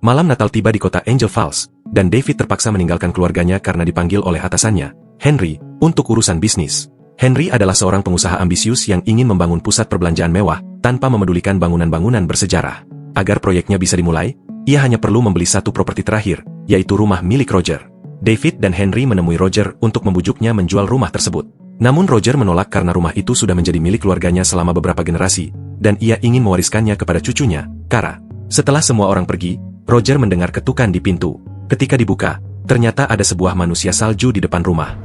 Malam Natal tiba di kota Angel Falls, dan David terpaksa meninggalkan keluarganya karena dipanggil oleh atasannya, Henry, untuk urusan bisnis. Henry adalah seorang pengusaha ambisius yang ingin membangun pusat perbelanjaan mewah, tanpa memedulikan bangunan-bangunan bersejarah. Agar proyeknya bisa dimulai, ia hanya perlu membeli satu properti terakhir, yaitu rumah milik Roger. David dan Henry menemui Roger untuk membujuknya menjual rumah tersebut. Namun Roger menolak karena rumah itu sudah menjadi milik keluarganya selama beberapa generasi, dan ia ingin mewariskannya kepada cucunya, Kara. Setelah semua orang pergi, Roger mendengar ketukan di pintu. Ketika dibuka, ternyata ada sebuah manusia salju di depan rumah.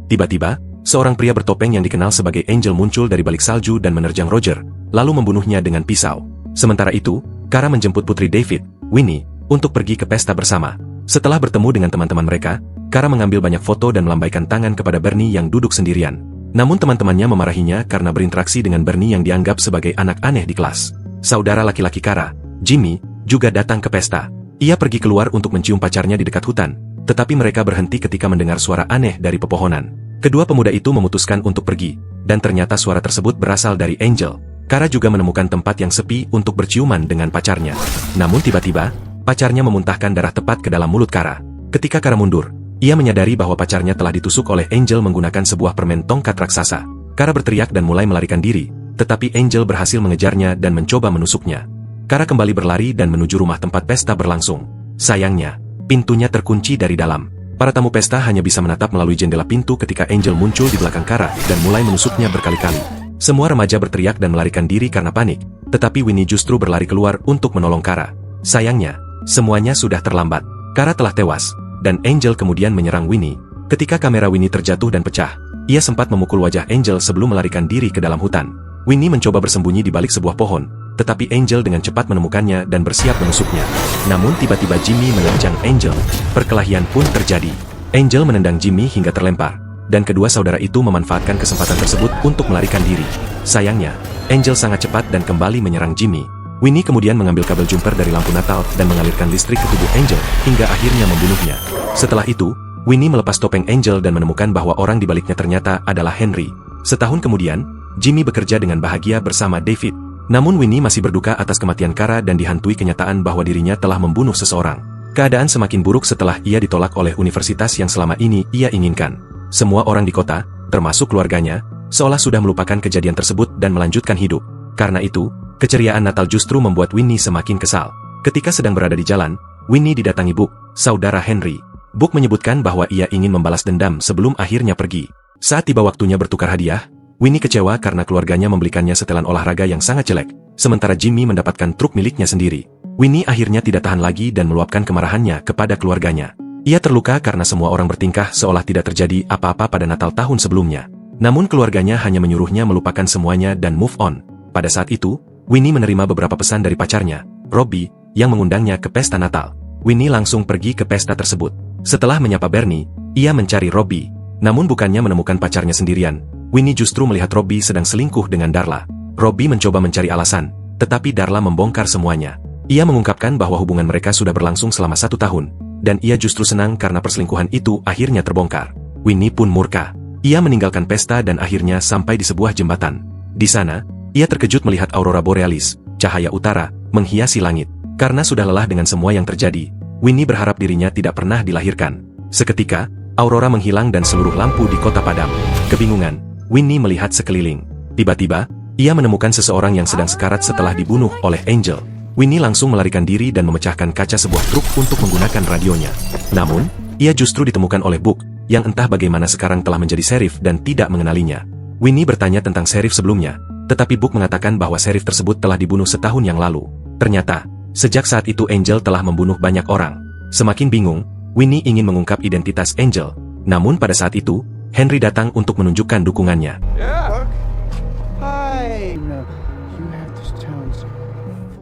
Tiba-tiba, seorang pria bertopeng yang dikenal sebagai Angel muncul dari balik salju dan menerjang Roger, lalu membunuhnya dengan pisau. Sementara itu, Kara menjemput putri David, Winnie, untuk pergi ke pesta bersama. Setelah bertemu dengan teman-teman mereka, Kara mengambil banyak foto dan melambaikan tangan kepada Bernie yang duduk sendirian. Namun teman-temannya memarahinya karena berinteraksi dengan Bernie yang dianggap sebagai anak aneh di kelas. Saudara laki-laki Kara, Jimmy, juga datang ke pesta. Ia pergi keluar untuk mencium pacarnya di dekat hutan, tetapi mereka berhenti ketika mendengar suara aneh dari pepohonan. Kedua pemuda itu memutuskan untuk pergi, dan ternyata suara tersebut berasal dari Angel. Kara juga menemukan tempat yang sepi untuk berciuman dengan pacarnya. Namun tiba-tiba, pacarnya memuntahkan darah tepat ke dalam mulut Kara. Ketika Kara mundur, ia menyadari bahwa pacarnya telah ditusuk oleh Angel menggunakan sebuah permen tongkat raksasa. Kara berteriak dan mulai melarikan diri, tetapi Angel berhasil mengejarnya dan mencoba menusuknya. Kara kembali berlari dan menuju rumah tempat pesta berlangsung. Sayangnya, pintunya terkunci dari dalam. Para tamu pesta hanya bisa menatap melalui jendela pintu ketika Angel muncul di belakang Kara dan mulai menusuknya berkali-kali. Semua remaja berteriak dan melarikan diri karena panik, tetapi Winnie justru berlari keluar untuk menolong Kara. Sayangnya, semuanya sudah terlambat. Kara telah tewas, dan Angel kemudian menyerang Winnie. Ketika kamera Winnie terjatuh dan pecah, ia sempat memukul wajah Angel sebelum melarikan diri ke dalam hutan. Winnie mencoba bersembunyi di balik sebuah pohon, tetapi Angel dengan cepat menemukannya dan bersiap menusuknya. Namun tiba-tiba Jimmy menerjang Angel. Perkelahian pun terjadi. Angel menendang Jimmy hingga terlempar, dan kedua saudara itu memanfaatkan kesempatan tersebut untuk melarikan diri. Sayangnya, Angel sangat cepat dan kembali menyerang Jimmy. Winnie kemudian mengambil kabel jumper dari lampu Natal dan mengalirkan listrik ke tubuh Angel hingga akhirnya membunuhnya. Setelah itu, Winnie melepas topeng Angel dan menemukan bahwa orang di baliknya ternyata adalah Henry. Setahun kemudian, Jimmy bekerja dengan bahagia bersama David. Namun Winnie masih berduka atas kematian Kara dan dihantui kenyataan bahwa dirinya telah membunuh seseorang. Keadaan semakin buruk setelah ia ditolak oleh universitas yang selama ini ia inginkan. Semua orang di kota, termasuk keluarganya, seolah sudah melupakan kejadian tersebut dan melanjutkan hidup. Karena itu, keceriaan Natal justru membuat Winnie semakin kesal. Ketika sedang berada di jalan, Winnie didatangi Book, saudara Henry. Book menyebutkan bahwa ia ingin membalas dendam sebelum akhirnya pergi. Saat tiba waktunya bertukar hadiah, Winnie kecewa karena keluarganya membelikannya setelan olahraga yang sangat jelek, sementara Jimmy mendapatkan truk miliknya sendiri. Winnie akhirnya tidak tahan lagi dan meluapkan kemarahannya kepada keluarganya. Ia terluka karena semua orang bertingkah seolah tidak terjadi apa-apa pada Natal tahun sebelumnya. Namun keluarganya hanya menyuruhnya melupakan semuanya dan move on. Pada saat itu, Winnie menerima beberapa pesan dari pacarnya, Robbie, yang mengundangnya ke pesta Natal. Winnie langsung pergi ke pesta tersebut. Setelah menyapa Bernie, ia mencari Robbie. Namun bukannya menemukan pacarnya sendirian, Winnie justru melihat Robbie sedang selingkuh dengan Darla. Robbie mencoba mencari alasan, tetapi Darla membongkar semuanya. Ia mengungkapkan bahwa hubungan mereka sudah berlangsung selama 1 tahun, dan ia justru senang karena perselingkuhan itu akhirnya terbongkar. Winnie pun murka. Ia meninggalkan pesta dan akhirnya sampai di sebuah jembatan. Di sana, ia terkejut melihat aurora borealis, cahaya utara, menghiasi langit. Karena sudah lelah dengan semua yang terjadi, Winnie berharap dirinya tidak pernah dilahirkan. Seketika, aurora menghilang dan seluruh lampu di kota padam. Kebingungan, Winnie melihat sekeliling. Tiba-tiba, ia menemukan seseorang yang sedang sekarat setelah dibunuh oleh Angel. Winnie langsung melarikan diri dan memecahkan kaca sebuah truk untuk menggunakan radionya. Namun, ia justru ditemukan oleh Book, yang entah bagaimana sekarang telah menjadi sheriff dan tidak mengenalinya. Winnie bertanya tentang sheriff sebelumnya, tetapi Book mengatakan bahwa sheriff tersebut telah dibunuh setahun yang lalu. Ternyata, sejak saat itu Angel telah membunuh banyak orang. Semakin bingung, Winnie ingin mengungkap identitas Angel. Namun pada saat itu, Henry datang untuk menunjukkan dukungannya.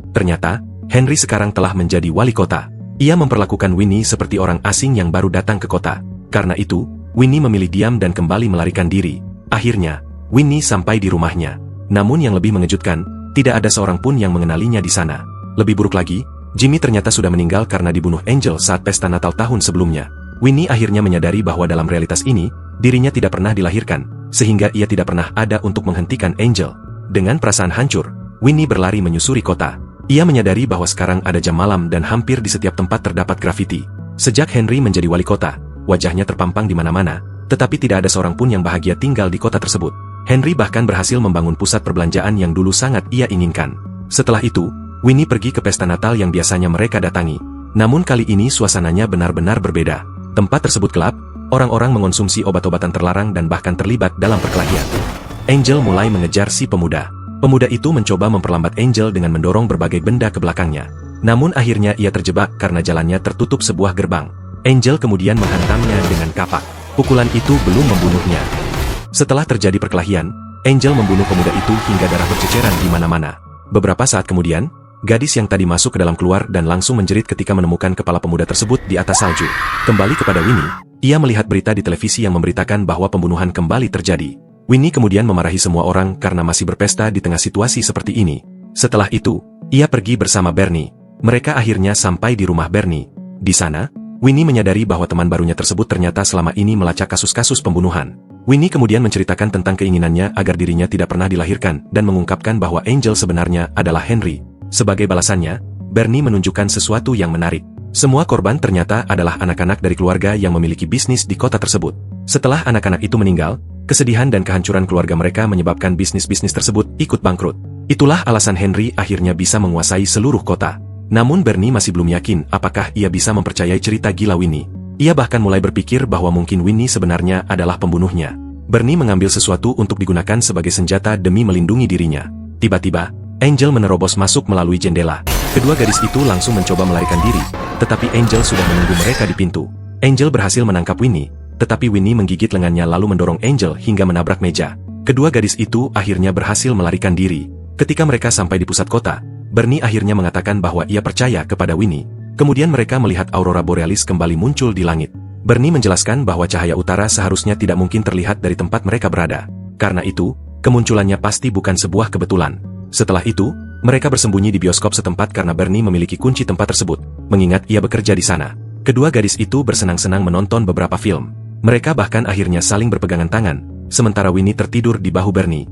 Ternyata, Henry sekarang telah menjadi wali kota. Ia memperlakukan Winnie seperti orang asing yang baru datang ke kota. Karena itu, Winnie memilih diam dan kembali melarikan diri. Akhirnya, Winnie sampai di rumahnya. Namun yang lebih mengejutkan, tidak ada seorang pun yang mengenalinya di sana. Lebih buruk lagi, Jimmy ternyata sudah meninggal karena dibunuh Angel saat pesta Natal tahun sebelumnya. Winnie akhirnya menyadari bahwa dalam realitas ini, dirinya tidak pernah dilahirkan, sehingga ia tidak pernah ada untuk menghentikan Angel. Dengan perasaan hancur, Winnie berlari menyusuri kota. Ia menyadari bahwa sekarang ada jam malam dan hampir di setiap tempat terdapat grafiti. Sejak Henry menjadi wali kota, wajahnya terpampang di mana-mana, tetapi tidak ada seorang pun yang bahagia tinggal di kota tersebut. Henry bahkan berhasil membangun pusat perbelanjaan yang dulu sangat ia inginkan. Setelah itu, Winnie pergi ke pesta Natal yang biasanya mereka datangi. Namun kali ini suasananya benar-benar berbeda. Tempat tersebut gelap, orang-orang mengonsumsi obat-obatan terlarang dan bahkan terlibat dalam perkelahian. Angel mulai mengejar si pemuda. Pemuda itu mencoba memperlambat Angel dengan mendorong berbagai benda ke belakangnya. Namun akhirnya ia terjebak karena jalannya tertutup sebuah gerbang. Angel kemudian menghantamnya dengan kapak. Pukulan itu belum membunuhnya. Setelah terjadi perkelahian, Angel membunuh pemuda itu hingga darah berceceran di mana-mana. Beberapa saat kemudian, gadis yang tadi masuk ke dalam keluar dan langsung menjerit ketika menemukan kepala pemuda tersebut di atas salju. Kembali kepada Winnie, ia melihat berita di televisi yang memberitakan bahwa pembunuhan kembali terjadi. Winnie kemudian memarahi semua orang karena masih berpesta di tengah situasi seperti ini. Setelah itu, ia pergi bersama Bernie. Mereka akhirnya sampai di rumah Bernie. Di sana, Winnie menyadari bahwa teman barunya tersebut ternyata selama ini melacak kasus-kasus pembunuhan. Winnie kemudian menceritakan tentang keinginannya agar dirinya tidak pernah dilahirkan dan mengungkapkan bahwa Angel sebenarnya adalah Henry. Sebagai balasannya, Bernie menunjukkan sesuatu yang menarik. Semua korban ternyata adalah anak-anak dari keluarga yang memiliki bisnis di kota tersebut. Setelah anak-anak itu meninggal, kesedihan dan kehancuran keluarga mereka menyebabkan bisnis-bisnis tersebut ikut bangkrut. Itulah alasan Henry akhirnya bisa menguasai seluruh kota. Namun Bernie masih belum yakin apakah ia bisa mempercayai cerita gila Winnie. Ia bahkan mulai berpikir bahwa mungkin Winnie sebenarnya adalah pembunuhnya. Bernie mengambil sesuatu untuk digunakan sebagai senjata demi melindungi dirinya. Tiba-tiba, Angel menerobos masuk melalui jendela. Kedua gadis itu langsung mencoba melarikan diri, tetapi Angel sudah menunggu mereka di pintu. Angel berhasil menangkap Winnie, tetapi Winnie menggigit lengannya lalu mendorong Angel hingga menabrak meja. Kedua gadis itu akhirnya berhasil melarikan diri. Ketika mereka sampai di pusat kota, Bernie akhirnya mengatakan bahwa ia percaya kepada Winnie. Kemudian mereka melihat aurora borealis kembali muncul di langit. Bernie menjelaskan bahwa cahaya utara seharusnya tidak mungkin terlihat dari tempat mereka berada. Karena itu, kemunculannya pasti bukan sebuah kebetulan. Setelah itu, mereka bersembunyi di bioskop setempat karena Bernie memiliki kunci tempat tersebut, mengingat ia bekerja di sana. Kedua gadis itu bersenang-senang menonton beberapa film. Mereka bahkan akhirnya saling berpegangan tangan, sementara Winnie tertidur di bahu Bernie.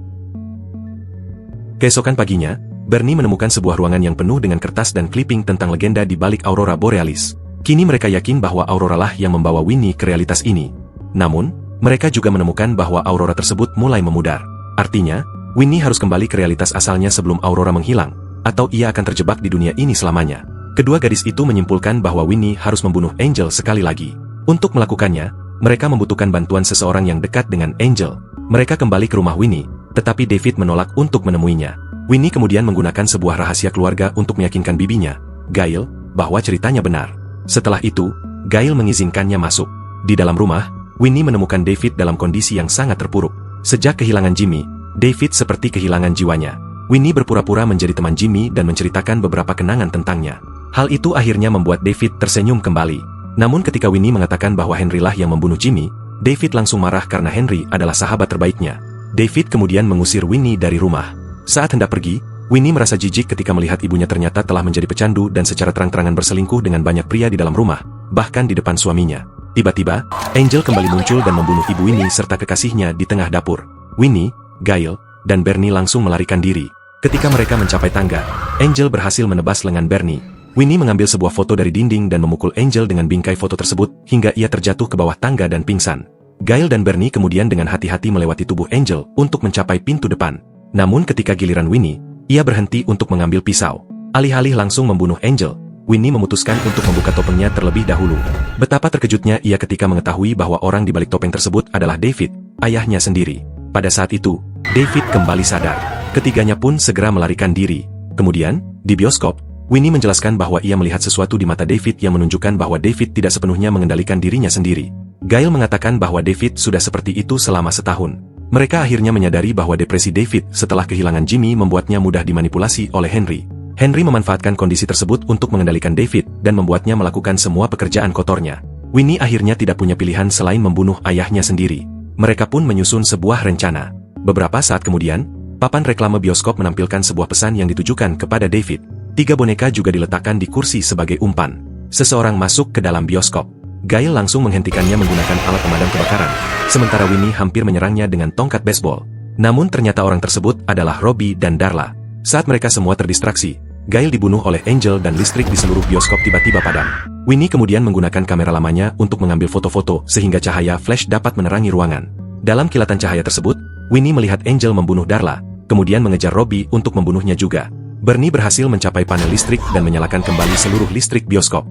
Keesokan paginya, Bernie menemukan sebuah ruangan yang penuh dengan kertas dan clipping tentang legenda di balik aurora borealis. Kini mereka yakin bahwa aurora lah yang membawa Winnie ke realitas ini. Namun, mereka juga menemukan bahwa aurora tersebut mulai memudar. Artinya, Winnie harus kembali ke realitas asalnya sebelum aurora menghilang, atau ia akan terjebak di dunia ini selamanya. Kedua gadis itu menyimpulkan bahwa Winnie harus membunuh Angel sekali lagi. Untuk melakukannya, mereka membutuhkan bantuan seseorang yang dekat dengan Angel. Mereka kembali ke rumah Winnie, tetapi David menolak untuk menemuinya. Winnie kemudian menggunakan sebuah rahasia keluarga untuk meyakinkan bibinya, Gail, bahwa ceritanya benar. Setelah itu, Gail mengizinkannya masuk. Di dalam rumah, Winnie menemukan David dalam kondisi yang sangat terpuruk. Sejak kehilangan Jimmy, David seperti kehilangan jiwanya. Winnie berpura-pura menjadi teman Jimmy dan menceritakan beberapa kenangan tentangnya. Hal itu akhirnya membuat David tersenyum kembali. Namun ketika Winnie mengatakan bahwa Henry lah yang membunuh Jimmy, David langsung marah karena Henry adalah sahabat terbaiknya. David kemudian mengusir Winnie dari rumah. Saat hendak pergi, Winnie merasa jijik ketika melihat ibunya ternyata telah menjadi pecandu dan secara terang-terangan berselingkuh dengan banyak pria di dalam rumah, bahkan di depan suaminya. Tiba-tiba, Angel kembali muncul dan membunuh ibu Winnie serta kekasihnya di tengah dapur. Winnie, Gail, dan Bernie langsung melarikan diri. Ketika mereka mencapai tangga, Angel berhasil menebas lengan Bernie. Winnie mengambil sebuah foto dari dinding dan memukul Angel dengan bingkai foto tersebut hingga ia terjatuh ke bawah tangga dan pingsan. Gail dan Bernie kemudian dengan hati-hati melewati tubuh Angel untuk mencapai pintu depan. Namun ketika giliran Winnie, ia berhenti untuk mengambil pisau. Alih-alih langsung membunuh Angel, Winnie memutuskan untuk membuka topengnya terlebih dahulu. Betapa terkejutnya ia ketika mengetahui bahwa orang di balik topeng tersebut adalah David, ayahnya sendiri. Pada saat itu, David kembali sadar. Ketiganya pun segera melarikan diri. Kemudian, di bioskop, Winnie menjelaskan bahwa ia melihat sesuatu di mata David yang menunjukkan bahwa David tidak sepenuhnya mengendalikan dirinya sendiri. Gail mengatakan bahwa David sudah seperti itu selama setahun. Mereka akhirnya menyadari bahwa depresi David setelah kehilangan Jimmy membuatnya mudah dimanipulasi oleh Henry. Henry memanfaatkan kondisi tersebut untuk mengendalikan David dan membuatnya melakukan semua pekerjaan kotornya. Winnie akhirnya tidak punya pilihan selain membunuh ayahnya sendiri. Mereka pun menyusun sebuah rencana. Beberapa saat kemudian, papan reklame bioskop menampilkan sebuah pesan yang ditujukan kepada David. 3 boneka juga diletakkan di kursi sebagai umpan. Seseorang masuk ke dalam bioskop. Gail langsung menghentikannya menggunakan alat pemadam kebakaran, sementara Winnie hampir menyerangnya dengan tongkat baseball. Namun ternyata orang tersebut adalah Robbie dan Darla. Saat mereka semua terdistraksi, Gail dibunuh oleh Angel dan listrik di seluruh bioskop tiba-tiba padam. Winnie kemudian menggunakan kamera lamanya untuk mengambil foto-foto sehingga cahaya flash dapat menerangi ruangan. Dalam kilatan cahaya tersebut, Winnie melihat Angel membunuh Darla, kemudian mengejar Robbie untuk membunuhnya juga. Bernie berhasil mencapai panel listrik dan menyalakan kembali seluruh listrik bioskop.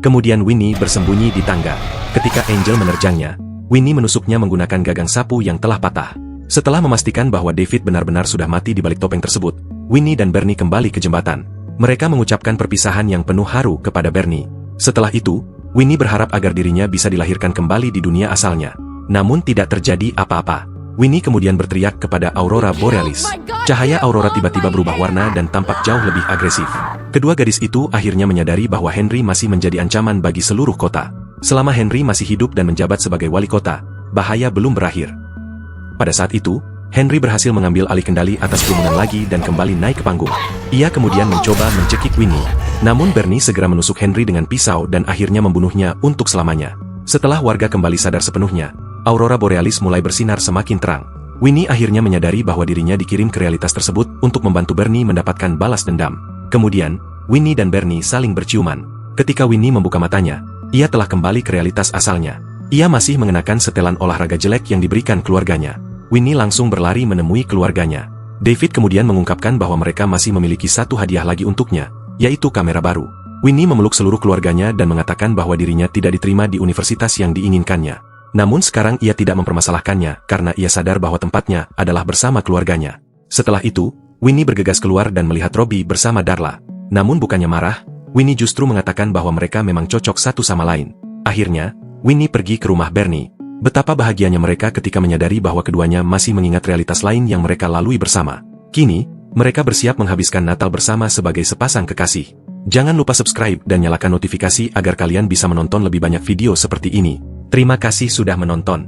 Kemudian Winnie bersembunyi di tangga. Ketika Angel menerjangnya, Winnie menusuknya menggunakan gagang sapu yang telah patah. Setelah memastikan bahwa David benar-benar sudah mati di balik topeng tersebut, Winnie dan Bernie kembali ke jembatan. Mereka mengucapkan perpisahan yang penuh haru kepada Bernie. Setelah itu, Winnie berharap agar dirinya bisa dilahirkan kembali di dunia asalnya. Namun tidak terjadi apa-apa. Winnie kemudian berteriak kepada Aurora Borealis. Cahaya Aurora tiba-tiba berubah warna dan tampak jauh lebih agresif. Kedua gadis itu akhirnya menyadari bahwa Henry masih menjadi ancaman bagi seluruh kota. Selama Henry masih hidup dan menjabat sebagai wali kota, bahaya belum berakhir. Pada saat itu, Henry berhasil mengambil alih kendali atas kerumunan lagi dan kembali naik ke panggung. Ia kemudian mencoba mencekik Winnie. Namun Bernie segera menusuk Henry dengan pisau dan akhirnya membunuhnya untuk selamanya. Setelah warga kembali sadar sepenuhnya, Aurora Borealis mulai bersinar semakin terang. Winnie akhirnya menyadari bahwa dirinya dikirim ke realitas tersebut untuk membantu Bernie mendapatkan balas dendam. Kemudian, Winnie dan Bernie saling berciuman. Ketika Winnie membuka matanya, ia telah kembali ke realitas asalnya. Ia masih mengenakan setelan olahraga jelek yang diberikan keluarganya. Winnie langsung berlari menemui keluarganya. David kemudian mengungkapkan bahwa mereka masih memiliki satu hadiah lagi untuknya, yaitu kamera baru. Winnie memeluk seluruh keluarganya dan mengatakan bahwa dirinya tidak diterima di universitas yang diinginkannya. Namun sekarang ia tidak mempermasalahkannya karena ia sadar bahwa tempatnya adalah bersama keluarganya. Setelah itu, Winnie bergegas keluar dan melihat Robbie bersama Darla. Namun bukannya marah, Winnie justru mengatakan bahwa mereka memang cocok satu sama lain. Akhirnya, Winnie pergi ke rumah Bernie. Betapa bahagianya mereka ketika menyadari bahwa keduanya masih mengingat realitas lain yang mereka lalui bersama. Kini, mereka bersiap menghabiskan Natal bersama sebagai sepasang kekasih. Jangan lupa subscribe dan nyalakan notifikasi agar kalian bisa menonton lebih banyak video seperti ini. Terima kasih sudah menonton.